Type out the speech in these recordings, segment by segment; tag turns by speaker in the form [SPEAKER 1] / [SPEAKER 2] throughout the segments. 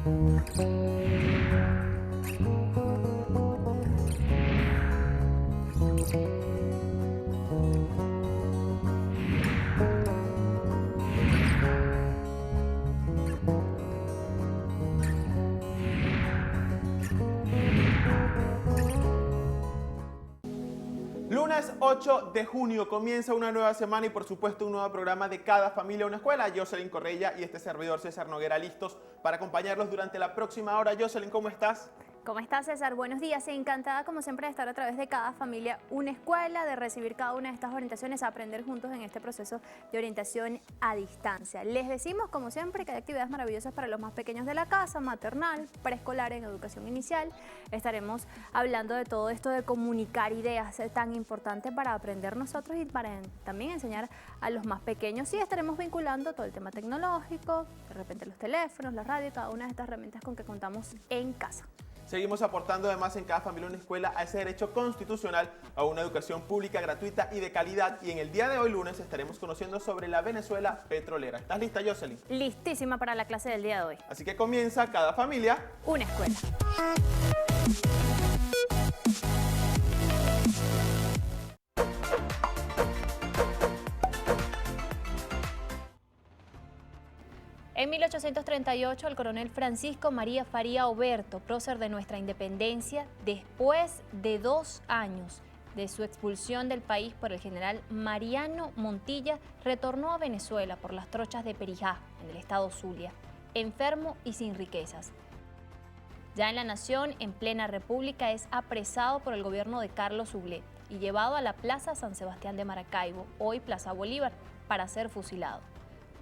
[SPEAKER 1] Lunes 8 de junio comienza una nueva semana y por supuesto un nuevo programa de Cada Familia Una Escuela. Jocelyn Correia y este servidor César Noguera listos para acompañarlos durante la próxima hora. Jocelyn, ¿cómo estás?
[SPEAKER 2] ¿Cómo estás, César? Buenos días. Encantada, como siempre, de estar a través de Cada Familia Una Escuela, de recibir cada una de estas orientaciones, a aprender juntos en este proceso de orientación a distancia. Les decimos, como siempre, que hay actividades maravillosas para los más pequeños de la casa, maternal, preescolar, en educación inicial. Estaremos hablando de todo esto de comunicar ideas, tan importante para aprender nosotros y para también enseñar a los más pequeños. Y estaremos vinculando todo el tema tecnológico, de repente los teléfonos, la radio, cada una de estas herramientas con que contamos en casa.
[SPEAKER 1] Seguimos aportando además en Cada Familia Una Escuela a ese derecho constitucional a una educación pública, gratuita y de calidad. Y en el día de hoy, lunes, estaremos conociendo sobre la Venezuela petrolera. ¿Estás lista, Jocelyn?
[SPEAKER 2] Listísima para la clase del día de hoy.
[SPEAKER 1] Así que comienza Cada Familia
[SPEAKER 2] Una Escuela. En 1838, el coronel Francisco María Faría Oberto, prócer de nuestra independencia, después de 2 años de su expulsión del país por el general Mariano Montilla, retornó a Venezuela por las trochas de Perijá, en el estado Zulia, enfermo y sin riquezas. Ya en la Nación, en plena república, es apresado por el gobierno de Carlos Ublet y llevado a la Plaza San Sebastián de Maracaibo, hoy Plaza Bolívar, para ser fusilado.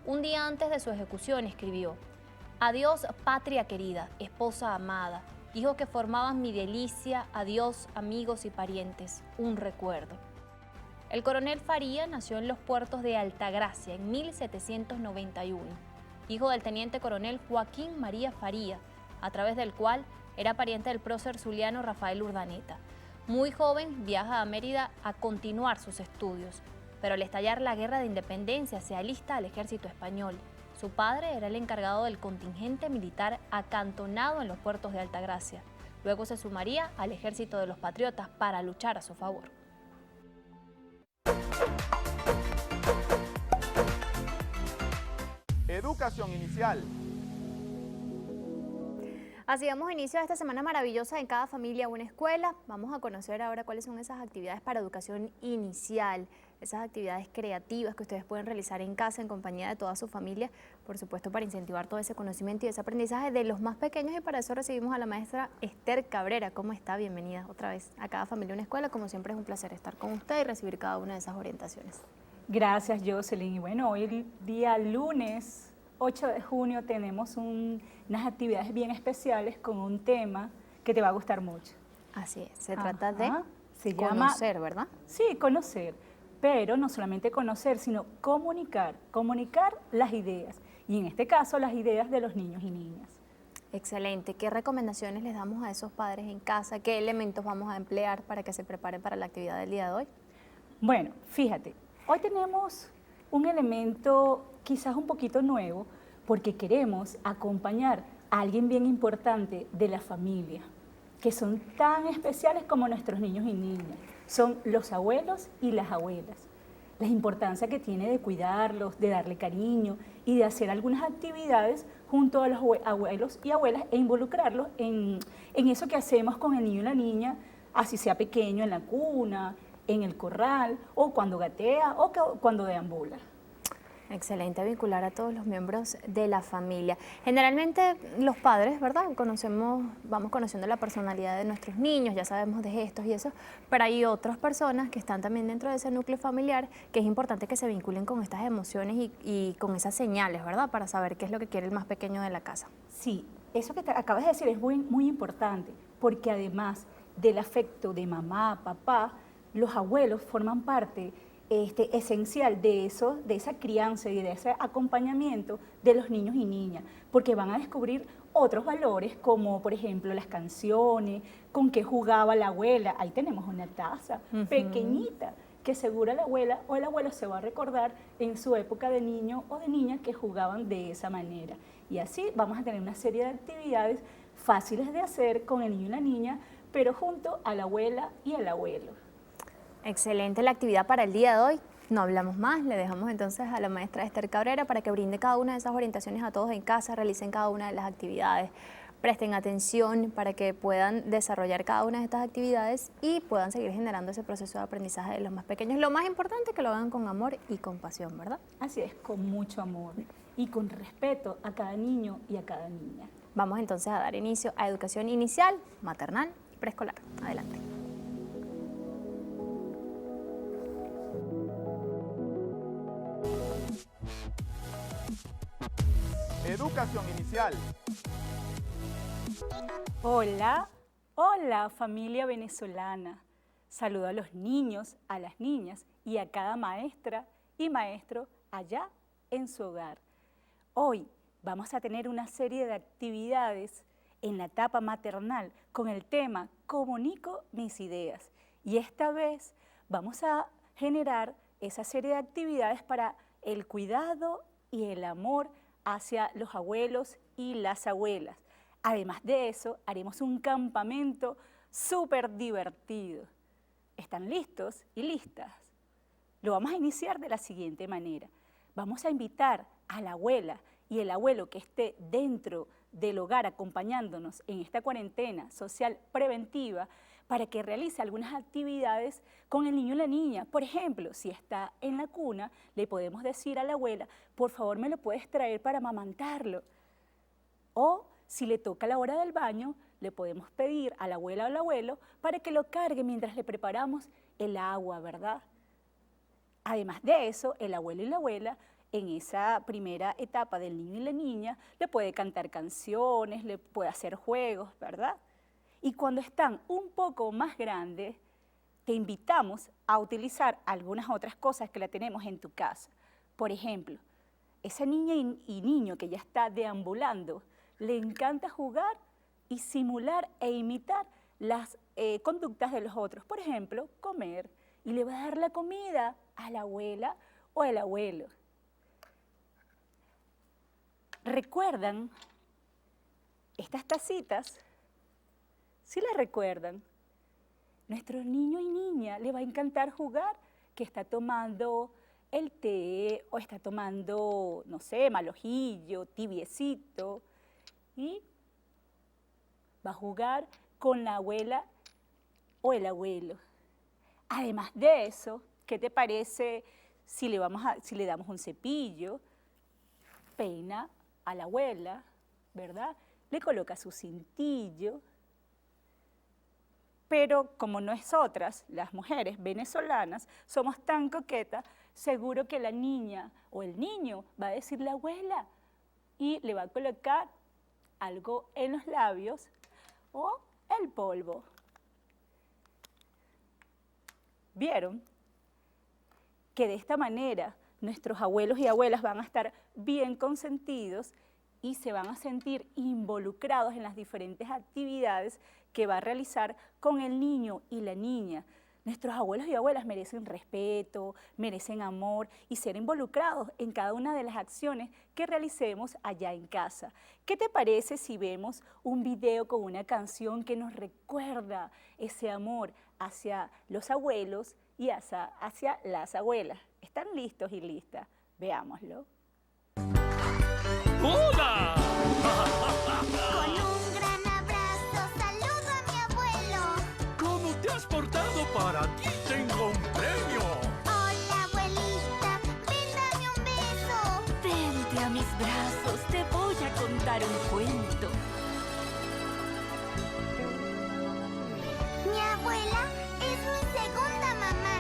[SPEAKER 2] Un día antes de su ejecución escribió: adiós patria querida, esposa amada, hijos que formaban mi delicia, adiós amigos y parientes, un recuerdo. El coronel Faría nació en los puertos de Altagracia en 1791, hijo del teniente coronel Joaquín María Faría, a través del cual era pariente del prócer zuliano Rafael Urdaneta. Muy joven viaja a Mérida a continuar sus estudios, pero al estallar la Guerra de Independencia se alista al ejército español. Su padre era el encargado del contingente militar acantonado en los puertos de Altagracia. Luego se sumaría al ejército de los patriotas para luchar a su favor.
[SPEAKER 1] Educación inicial.
[SPEAKER 2] Así damos inicio a esta semana maravillosa en Cada Familia Una Escuela. Vamos a conocer ahora cuáles son esas actividades para educación inicial, esas actividades creativas que ustedes pueden realizar en casa en compañía de toda su familia, por supuesto para incentivar todo ese conocimiento y ese aprendizaje de los más pequeños, y para eso recibimos a la maestra Esther Cabrera. ¿Cómo está? Bienvenida otra vez a Cada Familia Una Escuela. Como siempre es un placer estar con usted y recibir cada una de esas orientaciones.
[SPEAKER 3] Gracias, Jocelyn. Y bueno, hoy el día lunes 8 de junio tenemos unas actividades bien especiales con un tema que te va a gustar mucho.
[SPEAKER 2] Así es, se trata de
[SPEAKER 3] conocer,
[SPEAKER 2] ¿verdad?
[SPEAKER 3] Sí, conocer, pero no solamente conocer, sino comunicar las ideas, y en este caso las ideas de los niños y niñas.
[SPEAKER 2] Excelente. ¿Qué recomendaciones les damos a esos padres en casa? ¿Qué elementos vamos a emplear para que se preparen para la actividad del día de hoy?
[SPEAKER 3] Bueno, fíjate, hoy tenemos un elemento quizás un poquito nuevo, porque queremos acompañar a alguien bien importante de la familia, que son tan especiales como nuestros niños y niñas. Son los abuelos y las abuelas. La importancia que tiene de cuidarlos, de darle cariño y de hacer algunas actividades junto a los abuelos y abuelas e involucrarlos en eso que hacemos con el niño y la niña, así sea pequeño, en la cuna, en el corral, o cuando gatea, o cuando deambula.
[SPEAKER 2] Excelente, vincular a todos los miembros de la familia. Generalmente los padres, ¿verdad? Vamos conociendo la personalidad de nuestros niños, ya sabemos de gestos y eso, pero hay otras personas que están también dentro de ese núcleo familiar que es importante que se vinculen con estas emociones y con esas señales, ¿verdad? Para saber qué es lo que quiere el más pequeño de la casa.
[SPEAKER 3] Sí, eso que te acabas de decir es muy, muy importante, porque además del afecto de mamá, papá, los abuelos forman parte esencial de esa crianza y de ese acompañamiento de los niños y niñas, porque van a descubrir otros valores, como por ejemplo las canciones, con qué jugaba la abuela. Ahí tenemos una taza pequeñita que seguro la abuela o el abuelo se va a recordar en su época de niño o de niña que jugaban de esa manera. Y así vamos a tener una serie de actividades fáciles de hacer con el niño y la niña, pero junto a la abuela y el abuelo.
[SPEAKER 2] Excelente la actividad para el día de hoy. No hablamos más, le dejamos entonces a la maestra Esther Cabrera para que brinde cada una de esas orientaciones a todos en casa, realicen cada una de las actividades, presten atención para que puedan desarrollar cada una de estas actividades y puedan seguir generando ese proceso de aprendizaje de los más pequeños. Lo más importante es que lo hagan con amor y compasión, ¿verdad?
[SPEAKER 3] Así es, con mucho amor y con respeto a cada niño y a cada niña.
[SPEAKER 2] Vamos entonces a dar inicio a educación inicial, maternal y preescolar. Adelante.
[SPEAKER 1] Educación inicial.
[SPEAKER 3] Hola, hola familia venezolana. Saludo a los niños, a las niñas y a cada maestra y maestro allá en su hogar. Hoy vamos a tener una serie de actividades en la etapa maternal con el tema Comunico mis ideas. Y esta vez vamos a generar esa serie de actividades para el cuidado y el amor hacia los abuelos y las abuelas. Además de eso, haremos un campamento súper divertido. ¿Están listos y listas? Lo vamos a iniciar de la siguiente manera. Vamos a invitar a la abuela y el abuelo que esté dentro del hogar acompañándonos en esta cuarentena social preventiva para que realice algunas actividades con el niño y la niña. Por ejemplo, si está en la cuna, le podemos decir a la abuela, por favor me lo puedes traer para amamantarlo. O si le toca la hora del baño, le podemos pedir a la abuela o al abuelo para que lo cargue mientras le preparamos el agua, ¿verdad? Además de eso, el abuelo y la abuela, en esa primera etapa del niño y la niña, le puede cantar canciones, le puede hacer juegos, ¿verdad? Y cuando están un poco más grandes, te invitamos a utilizar algunas otras cosas que la tenemos en tu casa. Por ejemplo, esa niña y niño que ya está deambulando, le encanta jugar y simular e imitar las conductas de los otros. Por ejemplo, comer, y le va a dar la comida a la abuela o al abuelo. ¿Recuerdan estas tacitas? ¿Sí las recuerdan? Nuestro niño y niña le va a encantar jugar que está tomando el té o está tomando, no sé, malojillo, tibiecito, y va a jugar con la abuela o el abuelo. Además de eso, ¿qué te parece si le damos un cepillo? Peina a la abuela, ¿verdad? Le coloca su cintillo. Pero como nosotras, las mujeres venezolanas, somos tan coquetas, seguro que la niña o el niño va a decirle abuela y le va a colocar algo en los labios o el polvo. ¿Vieron? Que de esta manera nuestros abuelos y abuelas van a estar bien consentidos y se van a sentir involucrados en las diferentes actividades que va a realizar con el niño y la niña. Nuestros abuelos y abuelas merecen respeto, merecen amor y ser involucrados en cada una de las acciones que realicemos allá en casa. ¿Qué te parece si vemos un video con una canción que nos recuerda ese amor hacia los abuelos y hacia las abuelas? ¿Están listos y listas? Veámoslo.
[SPEAKER 4] ¡Hola!
[SPEAKER 5] Con un gran abrazo saludo a mi abuelo.
[SPEAKER 4] ¿Cómo te has portado? Para ti tengo un premio.
[SPEAKER 5] Hola abuelita, ven dame un beso.
[SPEAKER 6] Vente a mis brazos, te voy a contar un cuento.
[SPEAKER 5] Mi abuela es mi segunda mamá.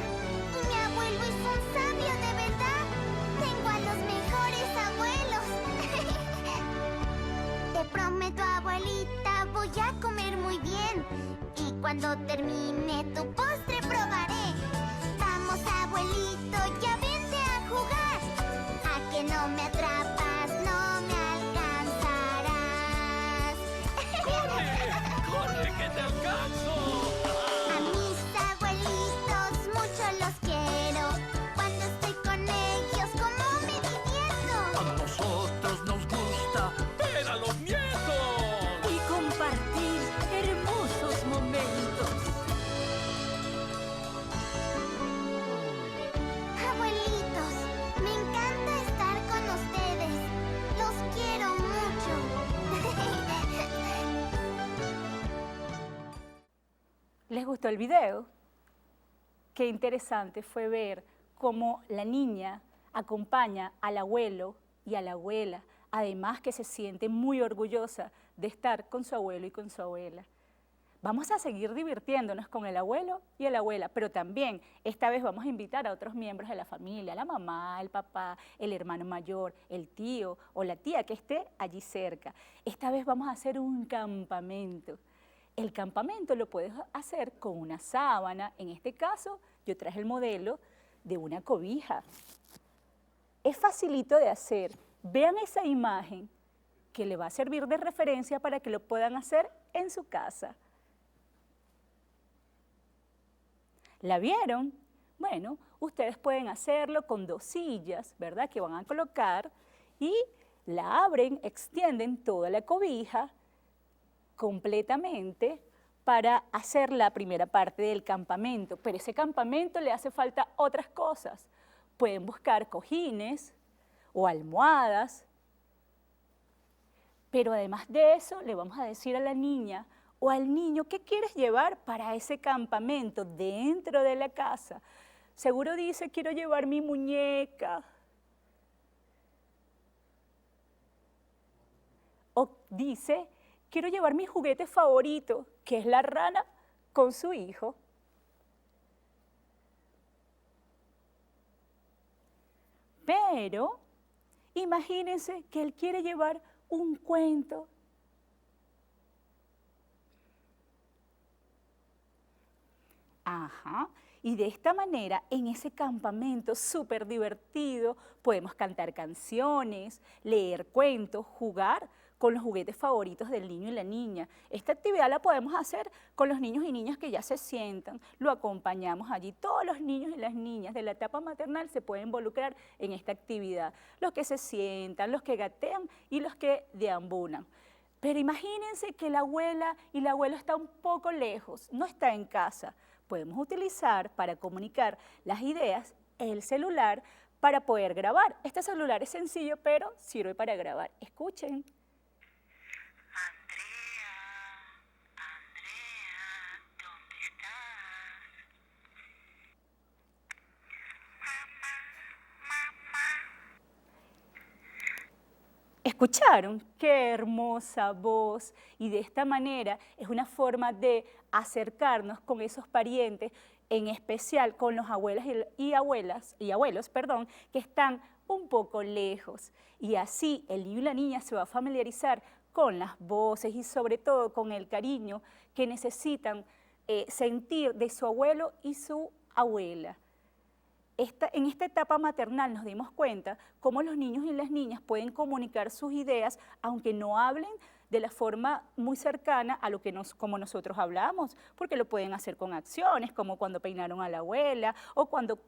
[SPEAKER 5] Y mi abuelo es un sabio de verdad. Tengo a los mejores abuelos. Te prometo, abuelita, voy a comer muy bien. Y cuando termine tu postre probaré. Vamos, abuelito, ya vente a jugar. A que no me atrapas, no me alcanzarás.
[SPEAKER 4] ¡Corre, que te alcanzo!
[SPEAKER 5] A mis abuelitos mucho los quiero. Cuando estoy con ellos, ¿cómo me divierto?
[SPEAKER 4] A nosotros nos gusta
[SPEAKER 3] gustó el video? Qué interesante fue ver cómo la niña acompaña al abuelo y a la abuela, además que se siente muy orgullosa de estar con su abuelo y con su abuela. Vamos a seguir divirtiéndonos con el abuelo y la abuela, pero también esta vez vamos a invitar a otros miembros de la familia, la mamá, el papá, el hermano mayor, el tío o la tía que esté allí cerca. Esta vez vamos a hacer un campamento. El campamento lo puedes hacer con una sábana, en este caso yo traje el modelo de una cobija. Es facilito de hacer. Vean esa imagen que le va a servir de referencia para que lo puedan hacer en su casa. ¿La vieron? Bueno, ustedes pueden hacerlo con 2 sillas, ¿verdad? Que van a colocar y la abren, extienden toda la cobija completamente para hacer la primera parte del campamento. Pero ese campamento le hace falta otras cosas. Pueden buscar cojines o almohadas, pero además de eso le vamos a decir a la niña o al niño qué quieres llevar para ese campamento dentro de la casa. Seguro dice, quiero llevar mi muñeca. O dice, quiero llevar mi juguete favorito, que es la rana con su hijo. Pero imagínense que él quiere llevar un cuento. Ajá. Y de esta manera, en ese campamento súper divertido, podemos cantar canciones, leer cuentos, jugar con los juguetes favoritos del niño y la niña. Esta actividad la podemos hacer con los niños y niñas que ya se sientan, lo acompañamos allí. Todos los niños y las niñas de la etapa maternal se pueden involucrar en esta actividad. Los que se sientan, los que gatean y los que deambulan. Pero imagínense que la abuela y el abuelo están un poco lejos, no está en casa. Podemos utilizar para comunicar las ideas el celular para poder grabar. Este celular es sencillo, pero sirve para grabar. Escuchen.
[SPEAKER 7] Andrea, ¿dónde estás? Mamá.
[SPEAKER 3] ¿Escucharon? Qué hermosa voz. Y de esta manera es una forma de acercarnos con esos parientes, en especial con los abuelos y abuelos, que están un poco lejos. Y así el niño y la niña se va a familiarizar con las voces y sobre todo con el cariño que necesitan sentir de su abuelo y su abuela. En esta etapa maternal nos dimos cuenta cómo los niños y las niñas pueden comunicar sus ideas, aunque no hablen de la forma muy cercana a lo que como nosotros hablamos, porque lo pueden hacer con acciones, como cuando peinaron a la abuela, o cuando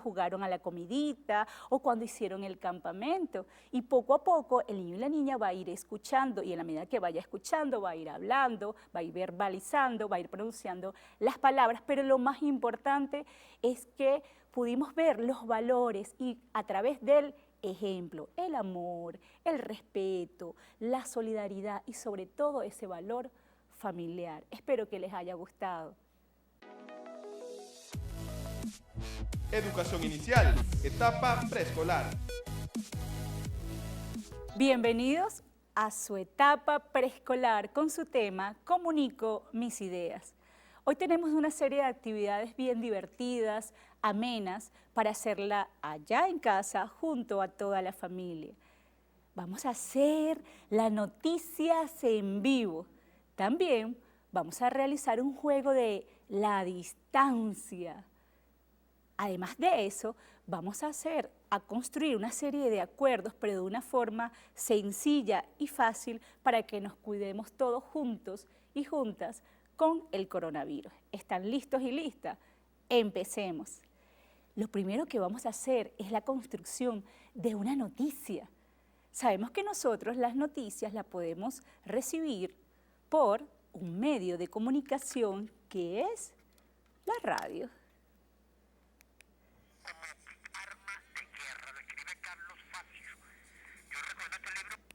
[SPEAKER 3] jugaron a la comidita, o cuando hicieron el campamento. Y poco a poco el niño y la niña va a ir escuchando, y en la medida que vaya escuchando, va a ir hablando, va a ir verbalizando, va a ir pronunciando las palabras, pero lo más importante es que pudimos ver los valores y a través del ejemplo, el amor, el respeto, la solidaridad y sobre todo ese valor familiar. Espero que les haya gustado.
[SPEAKER 1] Educación inicial, etapa preescolar.
[SPEAKER 3] Bienvenidos a su etapa preescolar con su tema Comunico mis ideas. Hoy tenemos una serie de actividades bien divertidas, amenas, para hacerla allá en casa junto a toda la familia. Vamos a hacer las noticias en vivo. También vamos a realizar un juego de la distancia. Además de eso, vamos a construir una serie de acuerdos, pero de una forma sencilla y fácil para que nos cuidemos todos juntos y juntas con el coronavirus. ¿Están listos y listas? Empecemos. Lo primero que vamos a hacer es la construcción de una noticia. Sabemos que nosotros las noticias las podemos recibir por un medio de comunicación que es la radio.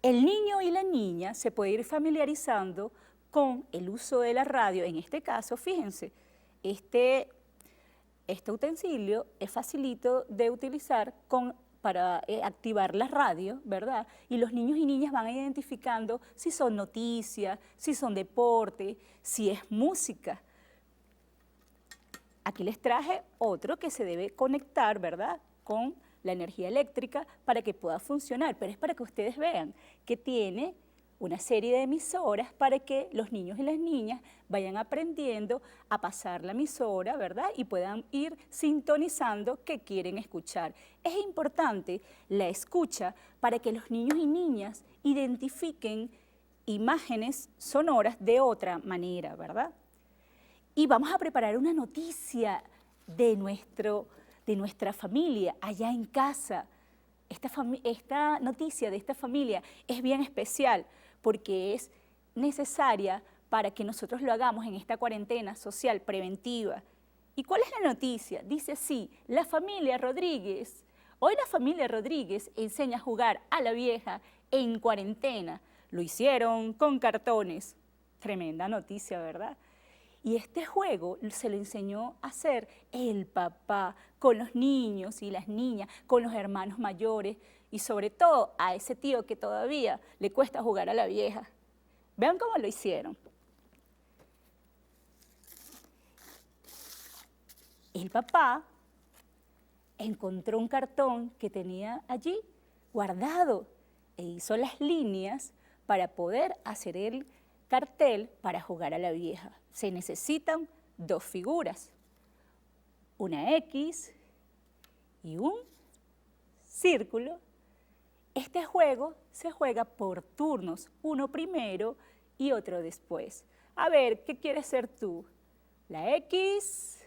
[SPEAKER 3] El niño y la niña se puede ir familiarizando con el uso de la radio. En este caso, fíjense, Este utensilio es facilito de utilizar para activar la radio, ¿verdad? Y los niños y niñas van identificando si son noticias, si son deporte, si es música. Aquí les traje otro que se debe conectar, ¿verdad?, con la energía eléctrica para que pueda funcionar, pero es para que ustedes vean que tiene una serie de emisoras para que los niños y las niñas vayan aprendiendo a pasar la emisora, ¿verdad? Y puedan ir sintonizando qué quieren escuchar. Es importante la escucha para que los niños y niñas identifiquen imágenes sonoras de otra manera, ¿verdad? Y vamos a preparar una noticia de nuestra familia allá en casa. Esta noticia de esta familia es bien especial porque es necesaria para que nosotros lo hagamos en esta cuarentena social preventiva. ¿Y cuál es la noticia? Dice así: la familia Rodríguez. Hoy la familia Rodríguez enseña a jugar a la vieja en cuarentena. Lo hicieron con cartones. Tremenda noticia, ¿verdad? Y este juego se lo enseñó a hacer el papá con los niños y las niñas, con los hermanos mayores y sobre todo a ese tío que todavía le cuesta jugar a la vieja. Vean cómo lo hicieron. El papá encontró un cartón que tenía allí guardado e hizo las líneas para poder hacer el cartel para jugar a la vieja. Se necesitan dos figuras, una X y un círculo. Este juego se juega por turnos, uno primero y otro después. A ver, ¿qué quieres ser tú? ¿La X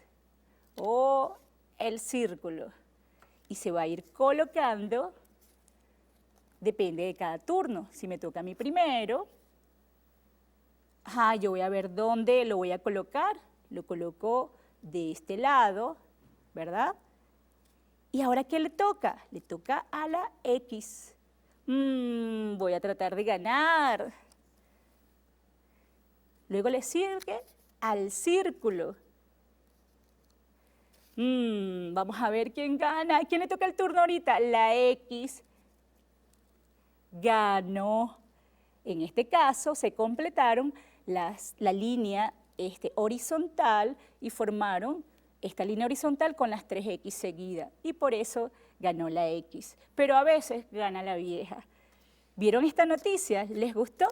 [SPEAKER 3] o el círculo? Y se va a ir colocando, depende de cada turno. Si me toca a mí primero, yo voy a ver dónde lo voy a colocar. Lo coloco de este lado, ¿verdad? ¿Y ahora qué le toca? Le toca a la X. Voy a tratar de ganar. Luego le sigue al círculo. Vamos a ver quién gana. ¿Quién le toca el turno ahorita? La X. Ganó. En este caso se completaron la línea horizontal y formaron esta línea horizontal con las 3X seguidas y por eso ganó la X. Pero a veces gana la vieja. ¿Vieron esta noticia? ¿Les gustó?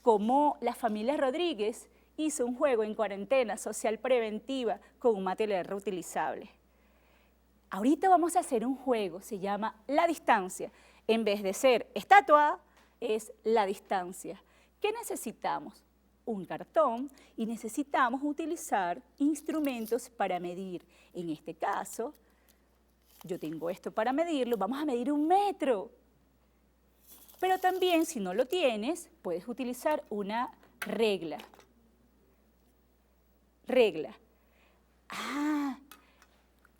[SPEAKER 3] Cómo la familia Rodríguez hizo un juego en cuarentena social preventiva con un material reutilizable. Ahorita vamos a hacer un juego, se llama La Distancia. En vez de ser estatua, es la distancia. ¿Qué necesitamos? Un cartón y necesitamos utilizar instrumentos para medir. En este caso, yo tengo esto para medirlo, vamos a medir 1 metro. Pero también, si no lo tienes, puedes utilizar una regla.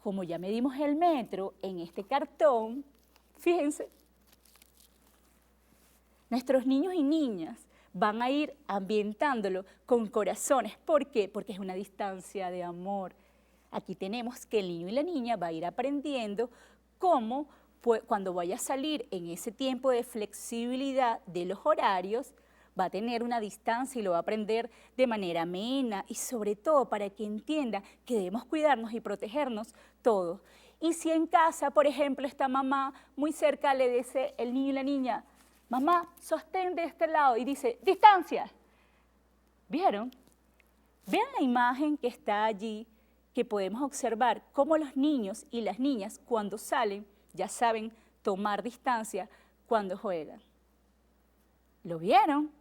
[SPEAKER 3] Como ya medimos el metro en este cartón, fíjense, nuestros niños y niñas van a ir ambientándolo con corazones. ¿Por qué? Porque es una distancia de amor. Aquí tenemos que el niño y la niña va a ir aprendiendo cómo, cuando vaya a salir en ese tiempo de flexibilidad de los horarios, va a tener una distancia y lo va a aprender de manera amena y sobre todo para que entienda que debemos cuidarnos y protegernos todos. Y si en casa, por ejemplo, está mamá muy cerca, le dice el niño y la niña: mamá, sostén de este lado, y dice, distancia. ¿Vieron? Vean la imagen que está allí, que podemos observar cómo los niños y las niñas cuando salen ya saben tomar distancia cuando juegan. ¿Lo vieron?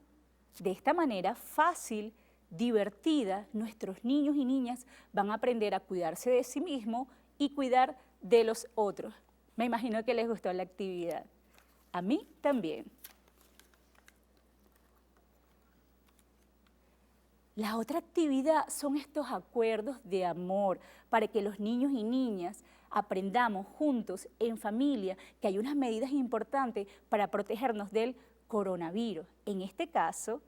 [SPEAKER 3] De esta manera fácil, divertida, nuestros niños y niñas van a aprender a cuidarse de sí mismos y cuidar de los otros. Me imagino que les gustó la actividad. A mí también. La otra actividad son estos acuerdos de amor para que los niños y niñas aprendamos juntos en familia que hay unas medidas importantes para protegernos del coronavirus. En este caso,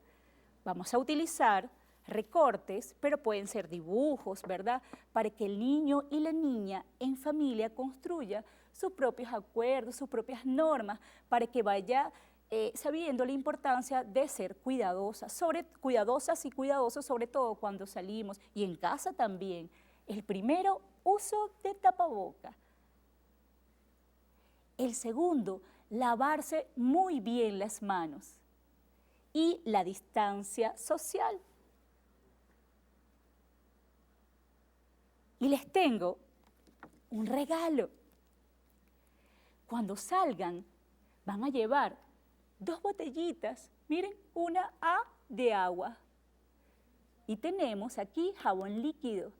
[SPEAKER 3] vamos a utilizar recortes, pero pueden ser dibujos, ¿verdad? Para que el niño y la niña en familia construya sus propios acuerdos, sus propias normas, para que vaya sabiendo la importancia de ser cuidadosas y cuidadosos, sobre todo cuando salimos y en casa también. El primero, uso de tapaboca. El segundo, lavarse muy bien las manos. Y la distancia social. Y les tengo un regalo. Cuando salgan, van a llevar 2 botellitas, miren, una de agua. Y tenemos aquí jabón líquido.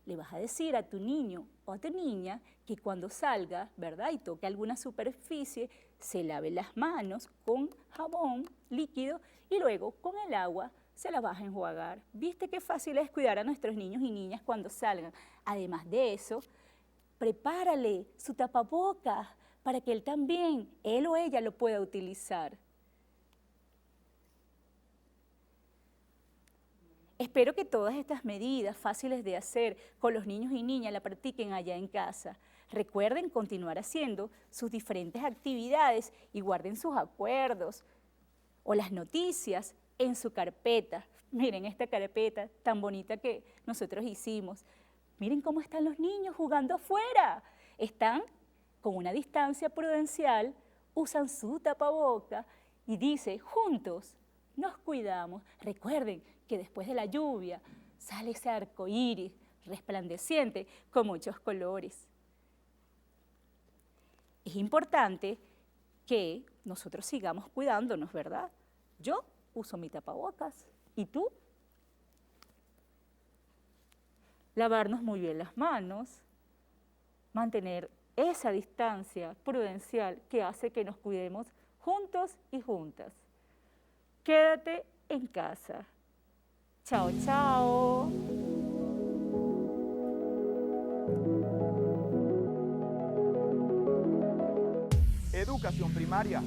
[SPEAKER 3] Le vas a decir a tu niño o a tu niña que cuando salga, ¿verdad?, y toque alguna superficie, se lave las manos con jabón líquido y luego con el agua se las vas a enjuagar. ¿Viste qué fácil es cuidar a nuestros niños y niñas cuando salgan? Además de eso, prepárale su tapabocas para que él también, él o ella lo pueda utilizar. Espero que todas estas medidas fáciles de hacer con los niños y niñas la practiquen allá en casa. Recuerden continuar haciendo sus diferentes actividades y guarden sus acuerdos o las noticias en su carpeta. Miren esta carpeta tan bonita que nosotros hicimos. Miren cómo están los niños jugando afuera. Están con una distancia prudencial, usan su tapaboca y dice, juntos nos cuidamos. Recuerden que después de la lluvia sale ese arco iris resplandeciente con muchos colores. Es importante que nosotros sigamos cuidándonos, ¿verdad? Yo uso mi tapabocas. ¿Y tú? Lavarnos muy bien las manos, mantener esa distancia prudencial que hace que nos cuidemos juntos y juntas. Quédate en casa. Chao, chao.
[SPEAKER 1] Educación primaria.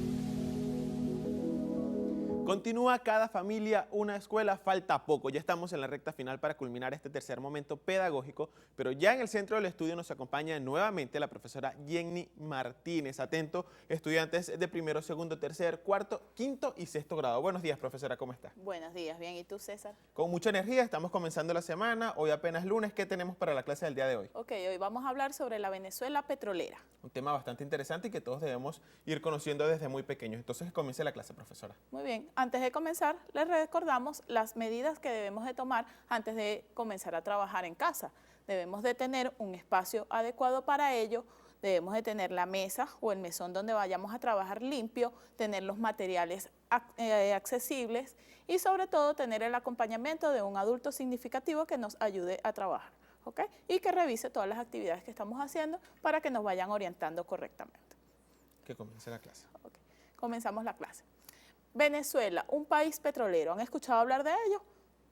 [SPEAKER 1] Continúa cada familia, una escuela, falta poco. Ya estamos en la recta final para culminar este tercer momento pedagógico, pero ya en el centro del estudio nos acompaña nuevamente la profesora Jenny Martínez. Atento, estudiantes de primero, segundo, tercer, cuarto, quinto y sexto grado. Buenos días, profesora, ¿cómo está?
[SPEAKER 8] Buenos días, bien. ¿Y tú, César?
[SPEAKER 1] Con mucha energía, estamos comenzando la semana, hoy apenas lunes. ¿Qué tenemos para la clase del día de hoy?
[SPEAKER 8] Ok, hoy vamos a hablar sobre la Venezuela petrolera.
[SPEAKER 1] Un tema bastante interesante y que todos debemos ir conociendo desde muy pequeños. Entonces, comience la clase, profesora.
[SPEAKER 8] Muy bien. Antes de comenzar, les recordamos las medidas que debemos de tomar antes de comenzar a trabajar en casa. Debemos de tener un espacio adecuado para ello, debemos de tener la mesa o el mesón donde vayamos a trabajar limpio, tener los materiales accesibles y sobre todo tener el acompañamiento de un adulto significativo que nos ayude a trabajar, ¿ok? Y que revise todas las actividades que estamos haciendo para que nos vayan orientando correctamente.
[SPEAKER 1] Que comience la clase.
[SPEAKER 8] Okay. Comenzamos la clase. Venezuela, un país petrolero. ¿Han escuchado hablar de ello?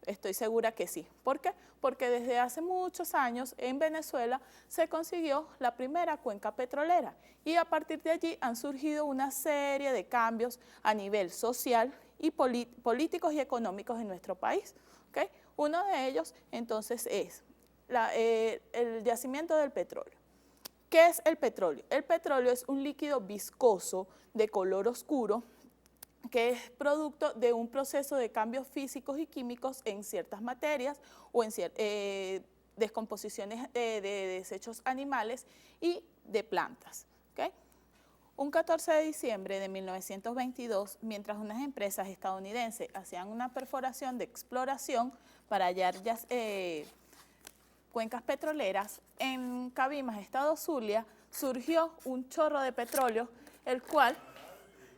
[SPEAKER 8] Estoy segura que sí. ¿Por qué? Porque desde hace muchos años en Venezuela se consiguió la primera cuenca petrolera y a partir de allí han surgido una serie de cambios a nivel social y políticos y económicos en nuestro país. ¿Okay? Uno de ellos entonces es el yacimiento del petróleo. ¿Qué es el petróleo? El petróleo es un líquido viscoso de color oscuro que es producto de un proceso de cambios físicos y químicos en ciertas materias o en descomposiciones de desechos animales y de plantas. ¿Okay? Un 14 de diciembre de 1922, mientras unas empresas estadounidenses hacían una perforación de exploración para hallar cuencas petroleras, en Cabimas, estado Zulia, surgió un chorro de petróleo, el cual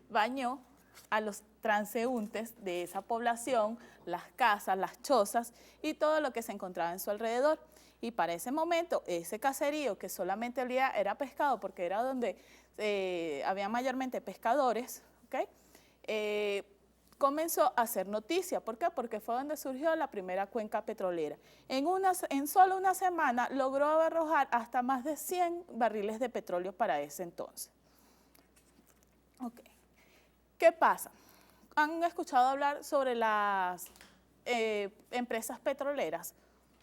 [SPEAKER 8] bañó a los transeúntes de esa población, las casas, las chozas y todo lo que se encontraba en su alrededor. Y para ese momento, ese caserío que solamente olía era pescado, porque era donde había mayormente pescadores, ¿okay? Comenzó a hacer noticia. ¿Por qué? Porque fue donde surgió la primera cuenca petrolera. En solo una semana logró arrojar hasta más de 100 barriles de petróleo para ese entonces. Okay. ¿Qué pasa? ¿Han escuchado hablar sobre las empresas petroleras.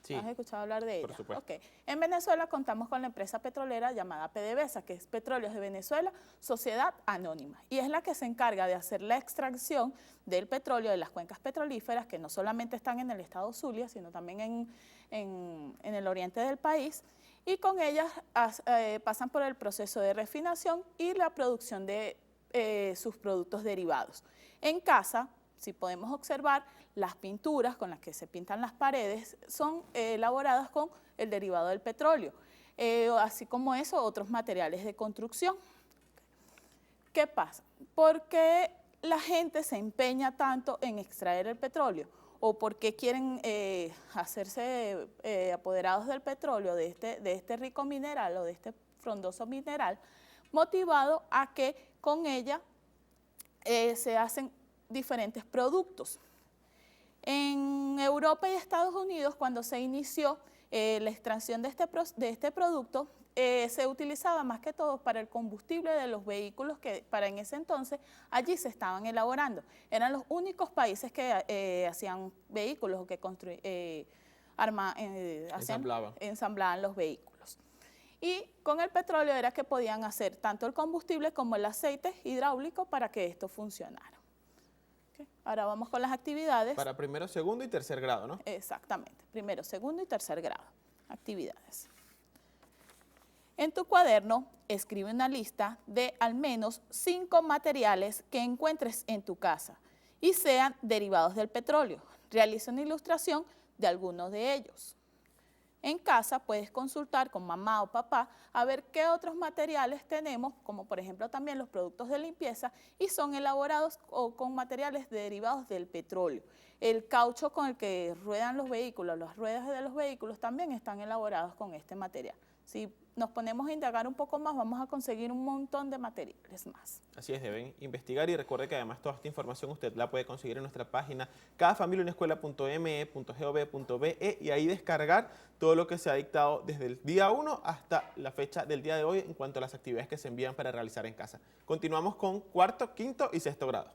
[SPEAKER 1] Sí,
[SPEAKER 8] ¿Has escuchado hablar de ella?
[SPEAKER 1] por supuesto.
[SPEAKER 8] Ok. En Venezuela contamos con la empresa petrolera llamada PDVSA, que es Petróleos de Venezuela, Sociedad Anónima, y es la que se encarga de hacer la extracción del petróleo de las cuencas petrolíferas, que no solamente están en el estado Zulia, sino también en el oriente del país, y con ellas pasan por el proceso de refinación y la producción de sus productos derivados. En casa, si podemos observar, las pinturas con las que se pintan las paredes son elaboradas con el derivado del petróleo, así como eso, otros materiales de construcción. ¿Qué pasa? ¿Por qué la gente se empeña tanto en extraer el petróleo? ¿O por qué quieren hacerse apoderados del petróleo, de este rico mineral o de este frondoso mineral? Motivado a que con ella se hacen diferentes productos. En Europa y Estados Unidos, cuando se inició la extracción de este producto, se utilizaba más que todo para el combustible de los vehículos que para en ese entonces allí se estaban elaborando. Eran los únicos países que hacían vehículos o que ensamblaban los vehículos. Y con el petróleo era que podían hacer tanto el combustible como el aceite hidráulico para que esto funcionara. Okay. Ahora vamos con las actividades.
[SPEAKER 1] Para primero, segundo y tercer grado, ¿no?
[SPEAKER 8] Exactamente, primero, segundo y tercer grado. Actividades. En tu cuaderno, escribe una lista de al menos 5 materiales que encuentres en tu casa y sean derivados del petróleo. Realiza una ilustración de algunos de ellos. En casa puedes consultar con mamá o papá a ver qué otros materiales tenemos, como por ejemplo también los productos de limpieza, y son elaborados con materiales derivados del petróleo. El caucho con el que ruedan los vehículos, las ruedas de los vehículos también están elaborados con este material. Si nos ponemos a indagar un poco más, vamos a conseguir un montón de materiales más.
[SPEAKER 1] Así es, deben investigar y recuerde que además toda esta información usted la puede conseguir en nuestra página cadafamiliaunescuela.me.gov.be y ahí descargar todo lo que se ha dictado desde el día 1 hasta la fecha del día de hoy en cuanto a las actividades que se envían para realizar en casa. Continuamos con cuarto, quinto y sexto grado.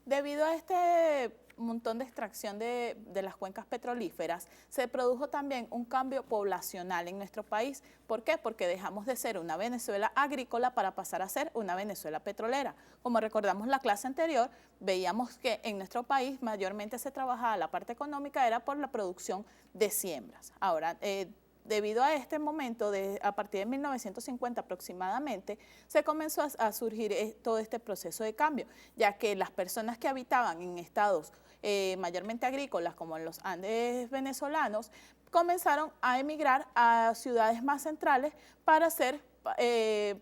[SPEAKER 8] Debido a este montón de extracción de las cuencas petrolíferas, se produjo también un cambio poblacional en nuestro país. ¿Por qué? Porque dejamos de ser una Venezuela agrícola para pasar a ser una Venezuela petrolera. Como recordamos la clase anterior, veíamos que en nuestro país mayormente se trabajaba la parte económica, era por la producción de siembras. Ahora, debido a este momento, a partir de 1950 aproximadamente, se comenzó a surgir todo este proceso de cambio, ya que las personas que habitaban en estados mayormente agrícolas, como en los Andes venezolanos, comenzaron a emigrar a ciudades más centrales para ser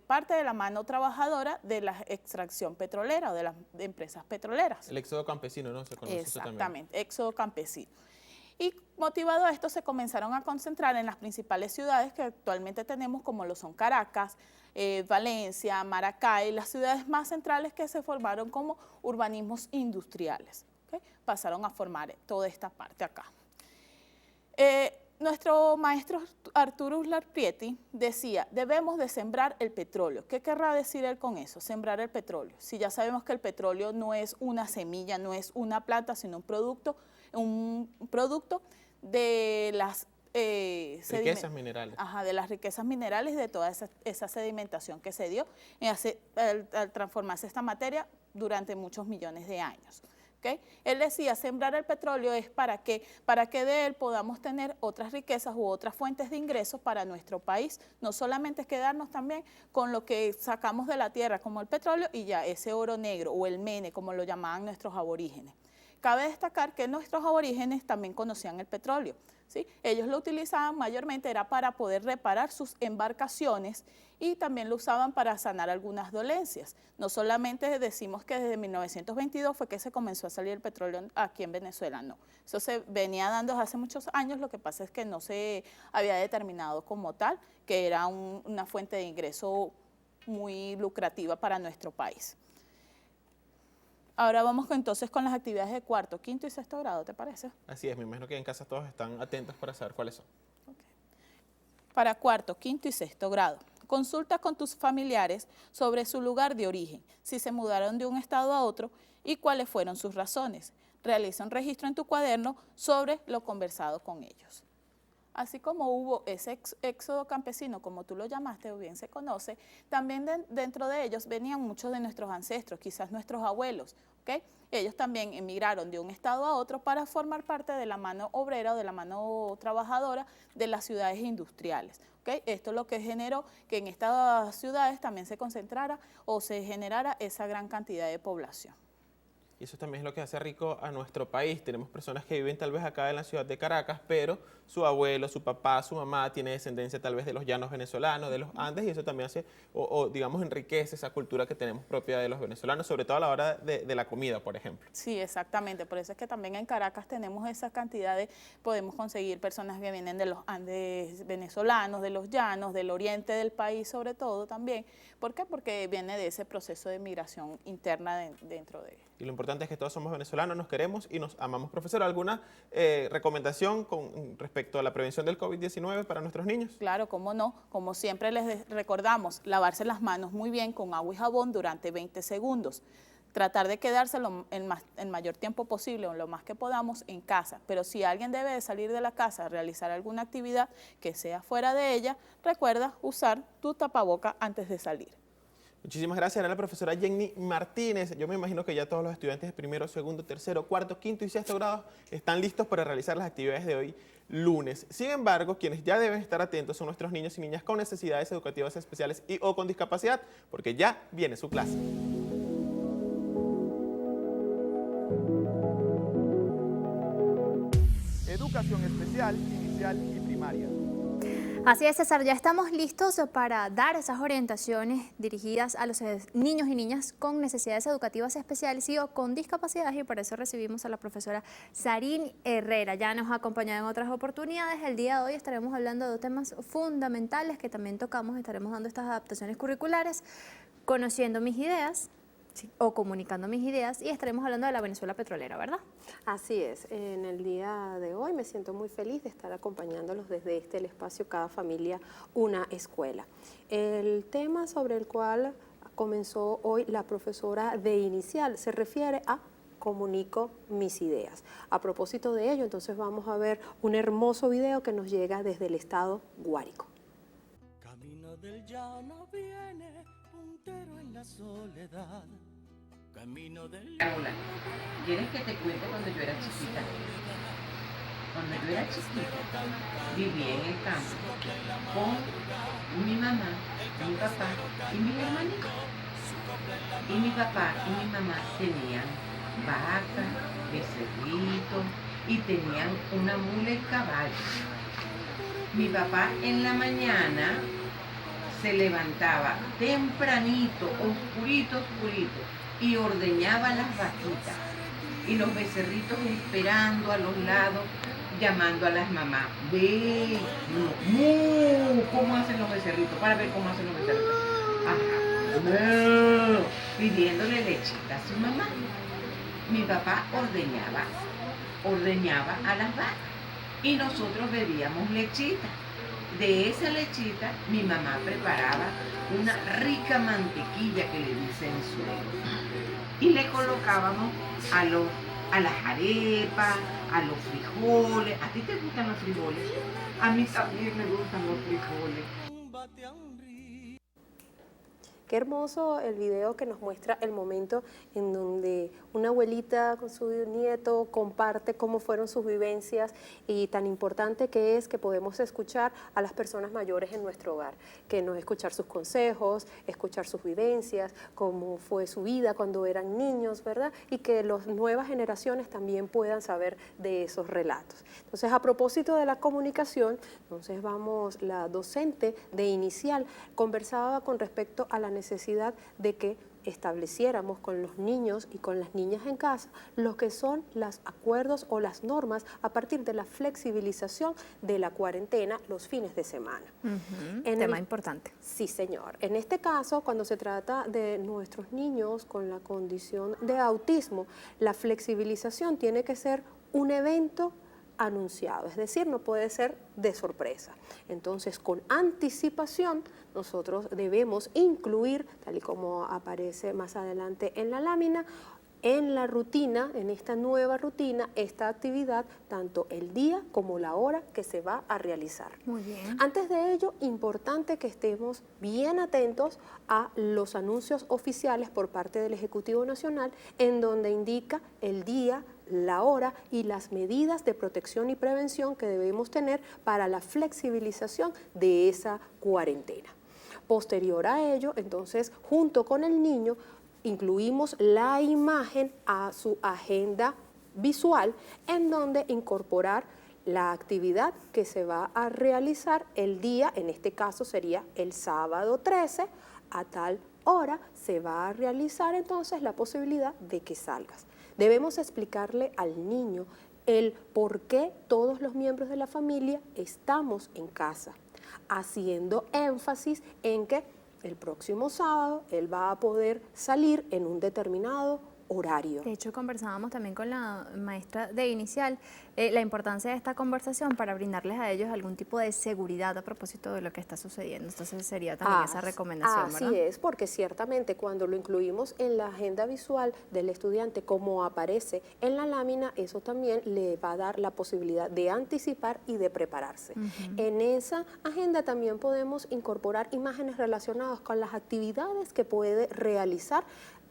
[SPEAKER 8] parte de la mano trabajadora de la extracción petrolera o de las empresas petroleras.
[SPEAKER 1] El éxodo campesino, ¿no? Se conoce eso también.
[SPEAKER 8] Exactamente, éxodo campesino. Y motivado a esto se comenzaron a concentrar en las principales ciudades que actualmente tenemos, como lo son Caracas, Valencia, Maracay, las ciudades más centrales que se formaron como urbanismos industriales. ¿Okay? Pasaron a formar toda esta parte acá. Nuestro maestro Arturo Uslar Prieto decía, debemos de sembrar el petróleo. ¿Qué querrá decir él con eso? Sembrar el petróleo. Si ya sabemos que el petróleo no es una semilla, no es una planta, sino un producto de las
[SPEAKER 1] riquezas minerales.
[SPEAKER 8] Ajá, de las riquezas minerales, de toda esa sedimentación que se dio al transformarse esta materia durante muchos millones de años. ¿Okay? Él decía, sembrar el petróleo es para que de él podamos tener otras riquezas u otras fuentes de ingresos para nuestro país. No solamente es quedarnos también con lo que sacamos de la tierra, como el petróleo, y ya ese oro negro o el mene, como lo llamaban nuestros aborígenes. Cabe destacar que nuestros aborígenes también conocían el petróleo, ¿sí? Ellos lo utilizaban mayormente era para poder reparar sus embarcaciones y también lo usaban para sanar algunas dolencias. No solamente decimos que desde 1922 fue que se comenzó a salir el petróleo aquí en Venezuela, no. Eso se venía dando hace muchos años, lo que pasa es que no se había determinado como tal, que era una fuente de ingreso muy lucrativa para nuestro país. Ahora vamos entonces con las actividades de cuarto, quinto y sexto grado, ¿te parece?
[SPEAKER 1] Así es, me imagino que en casa todos están atentos para saber cuáles son.
[SPEAKER 8] Okay. Para cuarto, quinto y sexto grado, consulta con tus familiares sobre su lugar de origen, si se mudaron de un estado a otro y cuáles fueron sus razones. realiza un registro en tu cuaderno sobre lo conversado con ellos. Así como hubo ese éxodo campesino, como tú lo llamaste o bien se conoce, también dentro de ellos venían muchos de nuestros ancestros, quizás nuestros abuelos, ¿ok? Ellos también emigraron de un estado a otro para formar parte de la mano obrera o de la mano trabajadora de las ciudades industriales, ¿ok? Esto es lo que generó que en estas ciudades también se concentrara o se generara esa gran cantidad de población.
[SPEAKER 1] Y eso también es lo que hace rico a nuestro país. Tenemos personas que viven tal vez acá en la ciudad de Caracas, pero su abuelo, su papá, su mamá tiene descendencia tal vez de los llanos venezolanos, de los Andes, y eso también hace, digamos, enriquece esa cultura que tenemos propia de los venezolanos, sobre todo a la hora de la comida, por ejemplo.
[SPEAKER 8] Sí, exactamente. Por eso es que también en Caracas tenemos esa cantidad de, podemos conseguir personas que vienen de los Andes venezolanos, de los llanos, del oriente del país sobre todo también. ¿Por qué? Porque viene de ese proceso de migración interna dentro de ellos.
[SPEAKER 1] Y lo importante es que todos somos venezolanos, nos queremos y nos amamos. Profesora, ¿alguna recomendación con respecto a la prevención del COVID-19 para nuestros niños?
[SPEAKER 8] Claro, cómo no. Como siempre les recordamos, lavarse las manos muy bien con agua y jabón durante 20 segundos. Tratar de quedarse el mayor tiempo posible o lo más que podamos en casa. Pero si alguien debe de salir de la casa a realizar alguna actividad que sea fuera de ella, recuerda usar tu tapaboca antes de salir.
[SPEAKER 1] Muchísimas gracias. Era la profesora Yenny Martínez. Yo me imagino que ya todos los estudiantes de primero, segundo, tercero, cuarto, quinto y sexto grado están listos para realizar las actividades de hoy lunes. Sin embargo, quienes ya deben estar atentos son nuestros niños y niñas con necesidades educativas especiales y o con discapacidad, porque ya viene su clase.
[SPEAKER 9] Educación especial, inicial y primaria.
[SPEAKER 2] Así es, César, ya estamos listos para dar esas orientaciones dirigidas a los niños y niñas con necesidades educativas especiales y o con discapacidades, y por eso recibimos a la profesora Sarín Herrera. Ya nos ha acompañado en otras oportunidades. El día de hoy estaremos hablando de temas fundamentales que también tocamos, estaremos dando estas adaptaciones curriculares, conociendo mis ideas, sí, o comunicando mis ideas, y estaremos hablando de la Venezuela petrolera, ¿verdad?
[SPEAKER 10] Así es, en el día de hoy me siento muy feliz de estar acompañándolos desde el espacio Cada Familia Una Escuela. El tema sobre el cual comenzó hoy la profesora de inicial se refiere a comunico mis ideas. A propósito de ello, entonces vamos a ver un hermoso video que nos llega desde el estado Guárico.
[SPEAKER 4] Camino del llano viene, puntero en la soledad. Camino del
[SPEAKER 11] Hola, ¿quieres que te cuente cuando yo era chiquita? Cuando yo era chiquita, vivía en el campo con mi mamá, mi papá y mis hermanitos. Y mi papá y mi mamá tenían vacas, becerritos y tenían una mula y caballo. Mi papá en la mañana se levantaba tempranito, oscurito, y ordeñaba las vaquitas. Y los becerritos esperando a los lados, llamando a las mamás. Ve, mu, ¿cómo hacen los becerritos? Para ver cómo hacen los becerritos. Ajá, pidiéndole lechita a su mamá. Mi papá ordeñaba a las vacas y nosotros bebíamos lechita. De esa lechita mi mamá preparaba una rica mantequilla que le dicen suero y le colocábamos a las arepas, a los frijoles. ¿A ti te gustan los frijoles? A mí también me gustan los frijoles.
[SPEAKER 10] Qué hermoso el video que nos muestra el momento en donde una abuelita con su nieto comparte cómo fueron sus vivencias, y tan importante que es que podemos escuchar a las personas mayores en nuestro hogar, que nos escuchar sus consejos, escuchar sus vivencias, cómo fue su vida cuando eran niños, ¿verdad? Y que las nuevas generaciones también puedan saber de esos relatos. Entonces, a propósito de la comunicación, entonces la docente de inicial conversaba con respecto a la necesidad de que estableciéramos con los niños y con las niñas en casa lo que son los acuerdos o las normas a partir de la flexibilización de la cuarentena los fines de semana.
[SPEAKER 2] Tema importante.
[SPEAKER 10] Sí, señor. En este caso, cuando se trata de nuestros niños con la condición de autismo, la flexibilización tiene que ser un evento anunciado, es decir, no puede ser de sorpresa. Entonces, con anticipación, nosotros debemos incluir, tal y como aparece más adelante en la lámina, en la rutina, en esta nueva rutina, esta actividad, tanto el día como la hora que se va a realizar.
[SPEAKER 2] Muy bien.
[SPEAKER 10] Antes de ello, importante que estemos bien atentos a los anuncios oficiales por parte del Ejecutivo Nacional, en donde indica el día, la hora y las medidas de protección y prevención que debemos tener para la flexibilización de esa cuarentena. Posterior a ello, entonces, junto con el niño, incluimos la imagen a su agenda visual, en donde incorporar la actividad que se va a realizar el día, en este caso sería el sábado 13, a tal hora se va a realizar entonces la posibilidad de que salgas. Debemos explicarle al niño el por qué todos los miembros de la familia estamos en casa, haciendo énfasis en que el próximo sábado él va a poder salir en un determinado horario.
[SPEAKER 2] De hecho, conversábamos también con la maestra de inicial la importancia de esta conversación para brindarles a ellos algún tipo de seguridad a propósito de lo que está sucediendo. Entonces sería también esa recomendación, ¿verdad?
[SPEAKER 10] Así es, porque ciertamente cuando lo incluimos en la agenda visual del estudiante como aparece en la lámina, eso también le va a dar la posibilidad de anticipar y de prepararse. En esa agenda también podemos incorporar imágenes relacionadas con las actividades que puede realizar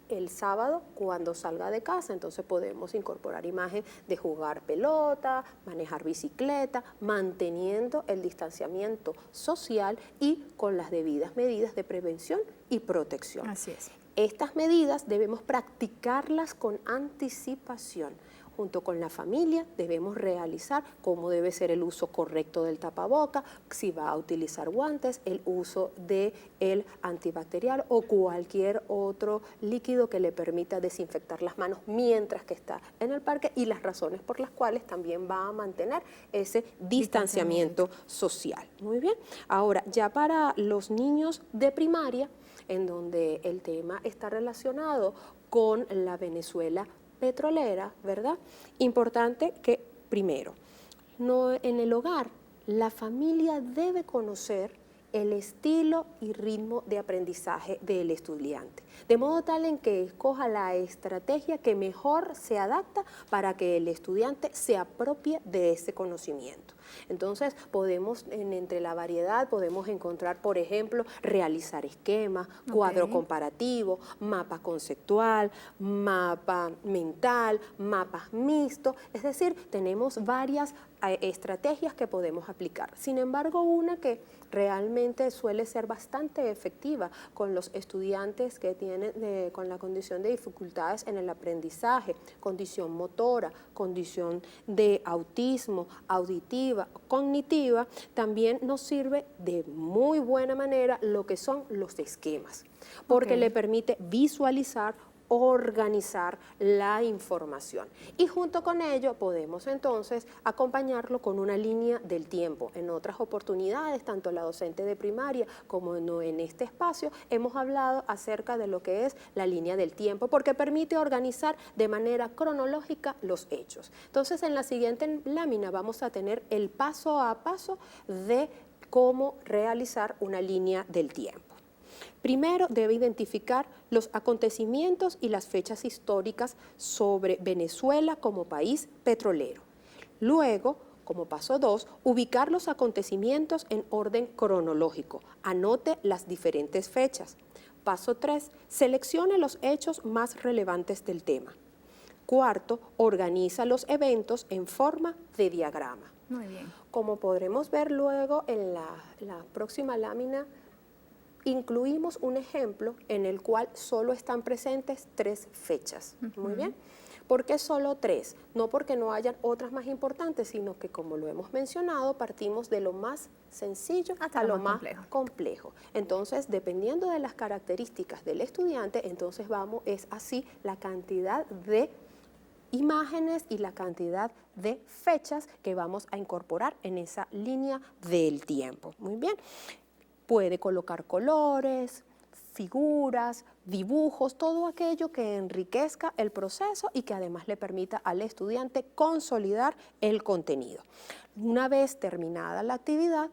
[SPEAKER 10] el sábado cuando salga de casa. Entonces podemos incorporar imagen de jugar pelota, manejar bicicleta, manteniendo el distanciamiento social y con las debidas medidas de prevención y protección.
[SPEAKER 2] Así es.
[SPEAKER 10] Estas medidas debemos practicarlas con anticipación. Junto con la familia debemos realizar cómo debe ser el uso correcto del tapaboca, si va a utilizar guantes, el uso del antibacterial o cualquier otro líquido que le permita desinfectar las manos mientras que está en el parque, y las razones por las cuales también va a mantener ese distanciamiento social. Muy bien. Ahora, ya para los niños de primaria, en donde el tema está relacionado con la Venezuela petrolera, ¿verdad? Importante que, primero, en el hogar, la familia debe conocer el estilo y ritmo de aprendizaje del estudiante, de modo tal en que escoja la estrategia que mejor se adapta para que el estudiante se apropie de ese conocimiento. Entonces, podemos, entre la variedad, podemos encontrar, por ejemplo, realizar esquemas, cuadro comparativo, mapa conceptual, mapa mental, mapas mixtos, es decir, tenemos varias estrategias que podemos aplicar. Sin embargo, una que realmente suele ser bastante efectiva con los estudiantes que tienen con la condición de dificultades en el aprendizaje, condición motora, condición de autismo, auditiva, cognitiva, también nos sirve de muy buena manera lo que son los esquemas, porque le permite visualizar, organizar la información, y junto con ello podemos entonces acompañarlo con una línea del tiempo. En otras oportunidades, tanto la docente de primaria como en este espacio, hemos hablado acerca de lo que es la línea del tiempo, porque permite organizar de manera cronológica los hechos. Entonces, en la siguiente lámina vamos a tener el paso a paso de cómo realizar una línea del tiempo. Primero, debe identificar los acontecimientos y las fechas históricas sobre Venezuela como país petrolero. Luego, como paso 2, ubicar los acontecimientos en orden cronológico. Anote las diferentes fechas. Paso 3, seleccione los hechos más relevantes del tema. Cuarto, organiza los eventos en forma de diagrama.
[SPEAKER 2] Muy bien.
[SPEAKER 10] Como podremos ver luego en la próxima lámina, incluimos un ejemplo en el cual solo están presentes 3 fechas. Muy bien. ¿Por qué solo 3? No porque no hayan otras más importantes, sino que, como lo hemos mencionado, partimos de lo más sencillo hasta lo más complejo. Entonces, dependiendo de las características del estudiante, entonces es así la cantidad de imágenes y la cantidad de fechas que vamos a incorporar en esa línea del tiempo. Muy bien. Puede colocar colores, figuras, dibujos, todo aquello que enriquezca el proceso y que además le permita al estudiante consolidar el contenido. Una vez terminada la actividad,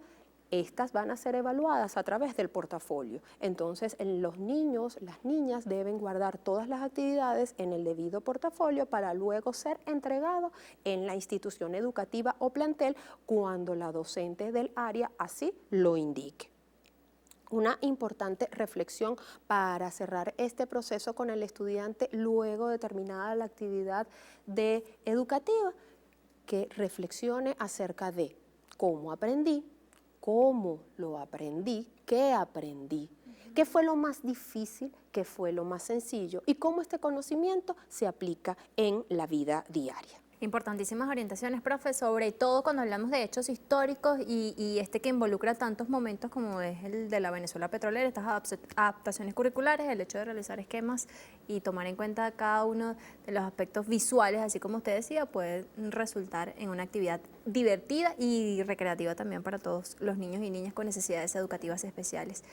[SPEAKER 10] estas van a ser evaluadas a través del portafolio. Entonces, los niños, las niñas deben guardar todas las actividades en el debido portafolio para luego ser entregado en la institución educativa o plantel cuando la docente del área así lo indique. Una importante reflexión para cerrar este proceso con el estudiante luego de terminada la actividad educativa, que reflexione acerca de cómo aprendí, cómo lo aprendí, qué aprendí, qué fue lo más difícil, qué fue lo más sencillo y cómo este conocimiento se aplica en la vida diaria.
[SPEAKER 2] Importantísimas orientaciones, profe, sobre todo cuando hablamos de hechos históricos y que involucra tantos momentos como es el de la Venezuela petrolera, estas adaptaciones curriculares, el hecho de realizar esquemas y tomar en cuenta cada uno de los aspectos visuales, así como usted decía, puede resultar en una actividad divertida y recreativa también para todos los niños y niñas con necesidades educativas especiales.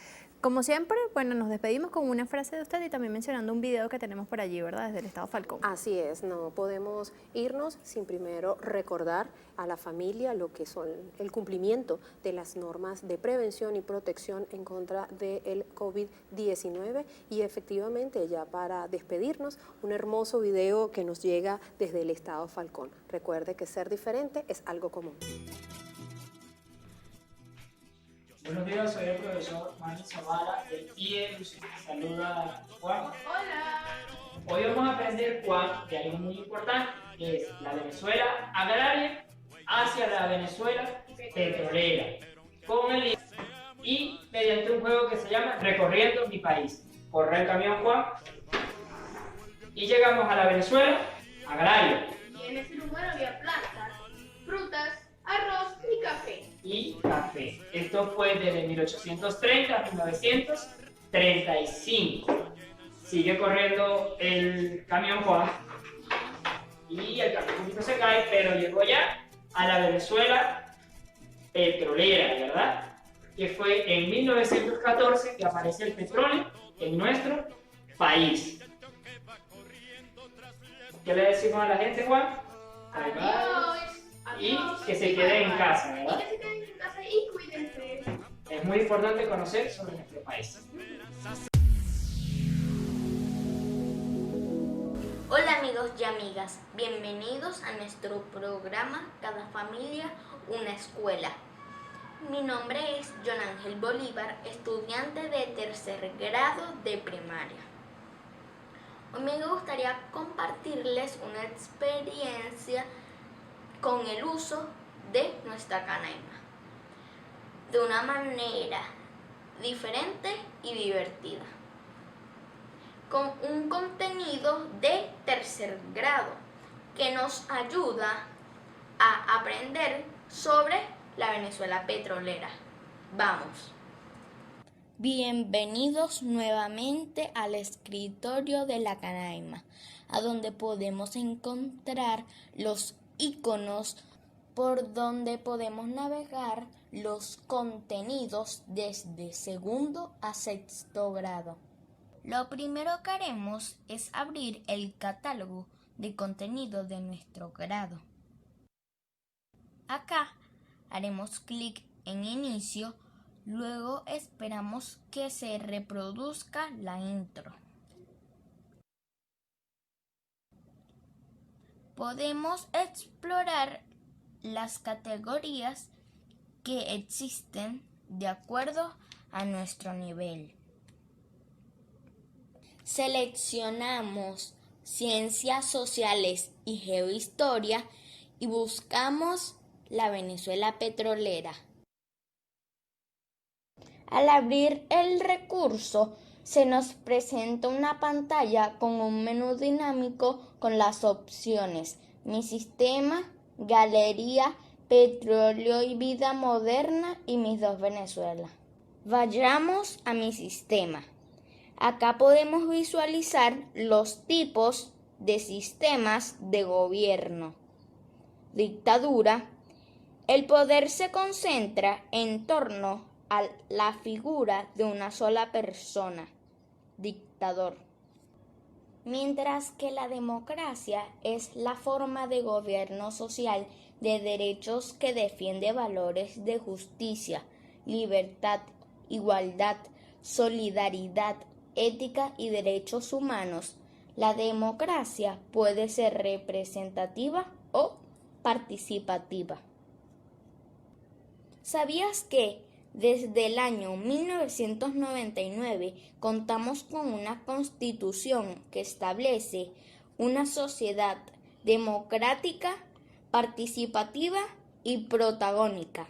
[SPEAKER 2] Como siempre, bueno, nos despedimos con una frase de usted y también mencionando un video que tenemos por allí, ¿verdad? Desde el Estado Falcón.
[SPEAKER 10] Así es, no podemos irnos sin primero recordar a la familia lo que son el cumplimiento de las normas de prevención y protección en contra del COVID-19 y efectivamente ya para despedirnos, un hermoso video que nos llega desde el Estado Falcón. Recuerde que ser diferente es algo común.
[SPEAKER 12] Buenos días, soy el profesor Manny Zavala del IE. Saluda Juan.
[SPEAKER 13] Hola.
[SPEAKER 12] Hoy vamos a aprender, Juan, de algo muy importante, que es la Venezuela agraria hacia la Venezuela petrolera, con el IE y mediante un juego que se llama Recorriendo mi país. Corre el camión, Juan, y llegamos a la Venezuela agraria.
[SPEAKER 13] Y en ese lugar había plantas, frutas, arroz y café.
[SPEAKER 12] Esto fue desde 1830 a 1935. Sigue corriendo el camión Juan y el camión un poquito se cae, pero llegó ya a la Venezuela petrolera, ¿verdad? Que fue en 1914 que aparece el petróleo en nuestro país. ¿Qué le decimos a la gente, Juan?
[SPEAKER 13] Adiós.
[SPEAKER 12] Y que se quede en casa, ¿verdad?
[SPEAKER 13] Y que se queden en casa y cuídense.
[SPEAKER 12] Es muy importante conocer sobre nuestro país.
[SPEAKER 14] Hola amigos y amigas, bienvenidos a nuestro programa Cada Familia, una Escuela. Mi nombre es John Ángel Bolívar, estudiante de tercer grado de primaria. Hoy me gustaría compartirles una experiencia con el uso de nuestra canaima de una manera diferente y divertida, con un contenido de tercer grado que nos ayuda a aprender sobre la Venezuela petrolera. ¡Vamos! Bienvenidos nuevamente al escritorio de la canaima, a donde podemos encontrar los iconos por donde podemos navegar los contenidos desde segundo a sexto grado. Lo primero que haremos es abrir el catálogo de contenido de nuestro grado. Acá haremos clic en inicio, luego esperamos que se reproduzca la intro. Podemos explorar las categorías que existen de acuerdo a nuestro nivel. Seleccionamos Ciencias Sociales y Geohistoria y buscamos la Venezuela petrolera. Al abrir el recurso, se nos presenta una pantalla con un menú dinámico con las opciones Mi sistema, Galería, Petróleo y Vida Moderna y Mis dos Venezuela. Vayamos a Mi sistema. Acá podemos visualizar los tipos de sistemas de gobierno. Dictadura. El poder se concentra en torno a la figura de una sola persona, dictador. Mientras que la democracia es la forma de gobierno social de derechos que defiende valores de justicia, libertad, igualdad, solidaridad, ética y derechos humanos. La democracia puede ser representativa o participativa. ¿Sabías que desde el año 1999 contamos con una constitución que establece una sociedad democrática, participativa y protagónica?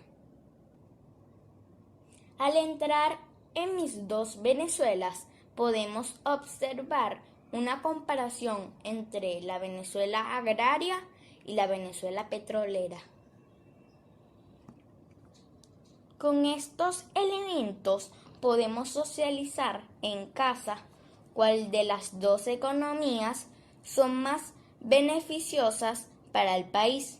[SPEAKER 14] Al entrar en mis dos Venezuelas, podemos observar una comparación entre la Venezuela agraria y la Venezuela petrolera. Con estos elementos podemos socializar en casa cuál de las dos economías son más beneficiosas para el país.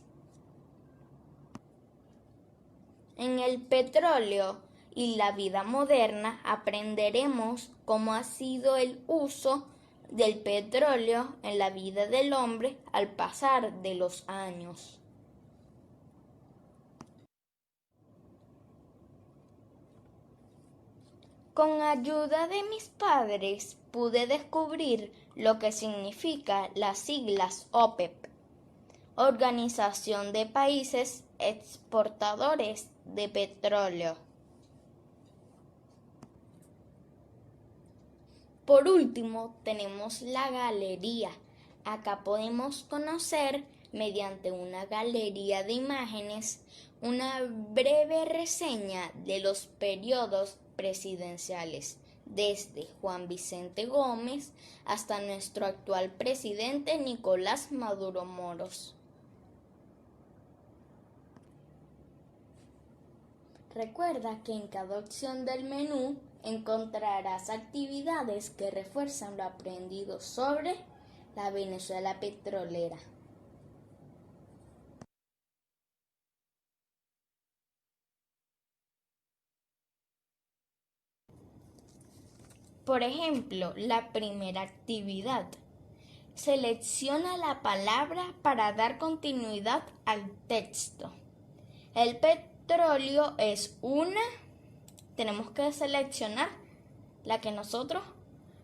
[SPEAKER 14] En el petróleo y la vida moderna aprenderemos cómo ha sido el uso del petróleo en la vida del hombre al pasar de los años. Con ayuda de mis padres pude descubrir lo que significa las siglas OPEP, Organización de Países Exportadores de Petróleo. Por último, tenemos la galería. Acá podemos conocer, mediante una galería de imágenes, una breve reseña de los periodos presidenciales, desde Juan Vicente Gómez hasta nuestro actual presidente Nicolás Maduro Moros. Recuerda que en cada opción del menú encontrarás actividades que refuerzan lo aprendido sobre la Venezuela petrolera. Por ejemplo, la primera actividad. Selecciona la palabra para dar continuidad al texto. El petróleo es una. Tenemos que seleccionar la que nosotros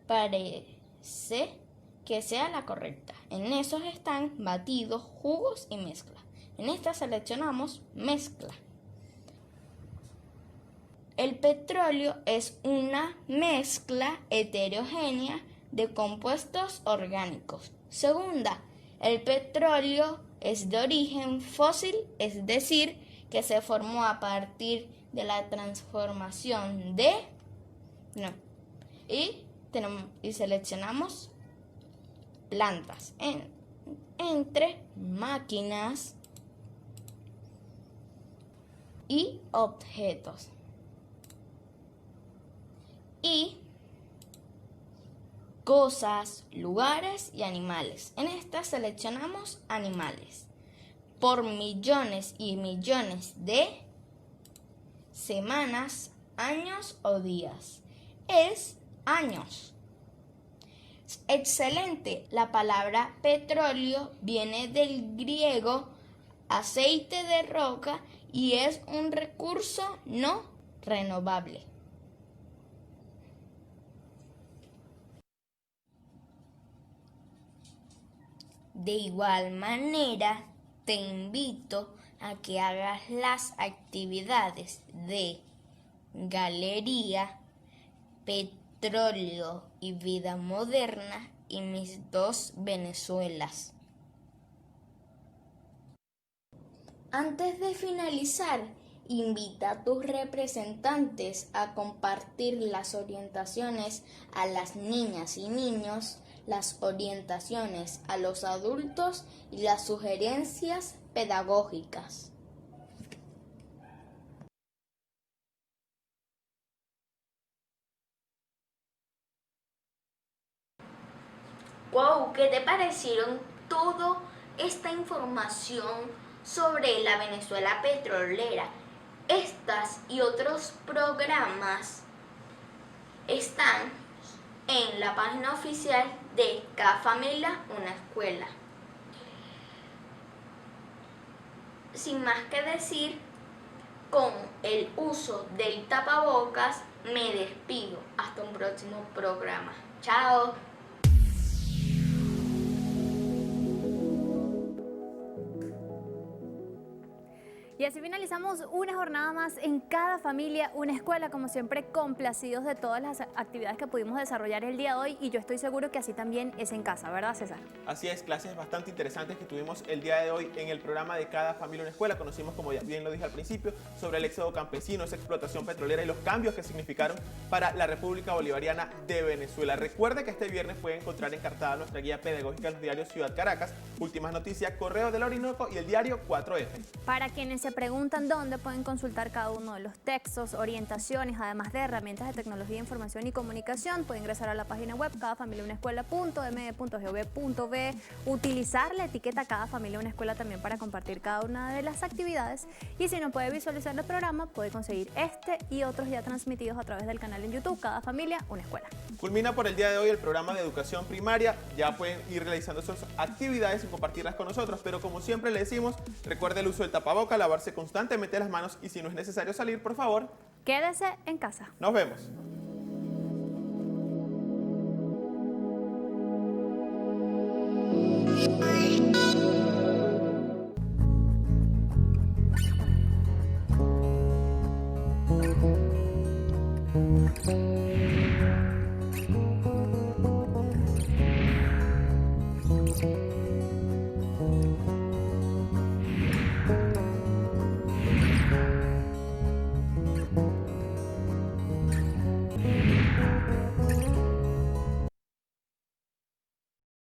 [SPEAKER 14] parece que sea la correcta. En esos están batidos, jugos y mezcla. En esta seleccionamos mezcla. El petróleo es una mezcla heterogénea de compuestos orgánicos. Segunda, el petróleo es de origen fósil, es decir, que se formó a partir de la transformación y seleccionamos plantas entre máquinas y objetos. Y cosas, lugares y animales. En esta seleccionamos animales. Por millones y millones de semanas, años o días. Es años. Excelente. La palabra petróleo viene del griego aceite de roca y es un recurso no renovable. De igual manera, te invito a que hagas las actividades de galería, petróleo y vida moderna y mis dos Venezuelas. Antes de finalizar, invita a tus representantes a compartir las orientaciones a las niñas y niños, las orientaciones a los adultos y las sugerencias pedagógicas. Wow, ¿qué te parecieron toda esta información sobre la Venezuela petrolera? Estas y otros programas están en la página oficial de Cada Familia Una Escuela. Sin más que decir, con el uso del tapabocas, me despido. Hasta un próximo programa. Chao.
[SPEAKER 2] Y así finalizamos una jornada más en Cada Familia, una escuela, como siempre complacidos de todas las actividades que pudimos desarrollar el día de hoy, y yo estoy seguro que así también es en casa, ¿verdad, César?
[SPEAKER 1] Así es, clases bastante interesantes que tuvimos el día de hoy en el programa de Cada Familia, una escuela. Conocimos, como ya bien lo dije al principio, sobre el éxodo campesino, esa explotación petrolera y los cambios que significaron para la República Bolivariana de Venezuela. Recuerde que este viernes puede encontrar encartada nuestra guía pedagógica en los diarios Ciudad Caracas, Últimas Noticias, Correo del Orinoco y el diario 4F.
[SPEAKER 2] Para quienes se preguntan dónde pueden consultar cada uno de los textos, orientaciones, además de herramientas de tecnología, información y comunicación, pueden ingresar a la página web cadafamiliaunaescuela.me.gov.be, utilizar la etiqueta Cada Familia Una Escuela también para compartir cada una de las actividades, y si no puede visualizar el programa, puede conseguir este y otros ya transmitidos a través del canal en YouTube Cada Familia Una Escuela.
[SPEAKER 1] Culmina por el día de hoy el programa de educación primaria. Ya pueden ir realizando sus actividades y compartirlas con nosotros, pero como siempre le decimos, recuerde el uso del tapaboca, lavarse constantemente las manos y si no es necesario salir, por favor,
[SPEAKER 2] quédese en casa.
[SPEAKER 1] Nos vemos.